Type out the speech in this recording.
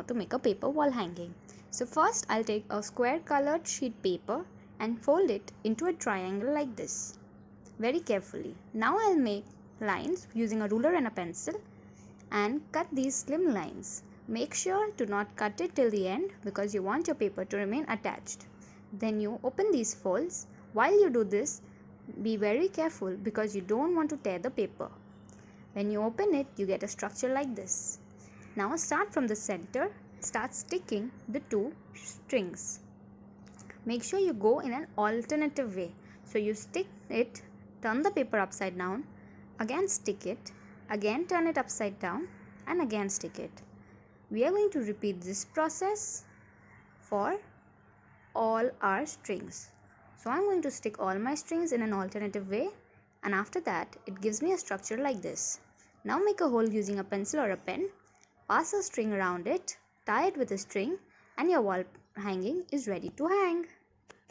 how to make a paper wall hanging. So first I'll take a square colored sheet paper and fold it into a triangle like this, very carefully. Now I'll make lines using a ruler and a pencil and cut these slim lines. Make sure to not cut it till the end because you want your paper to remain attached. Then you open these folds. While you do this, be very careful because you don't want to tear the paper. When you open it, you get a structure like this. Now start from the center, start sticking the two strings. Make sure you go in an alternative way. So you stick it, turn the paper upside down, again stick it, again turn it upside down and again stick it. We are going to repeat this process for all our strings. So I'm going to stick all my strings in an alternative way, and after that it gives me a structure like this. Now make a hole using a pencil or a pen. Pass a string around it, tie it with a string, and your wall hanging is ready to hang.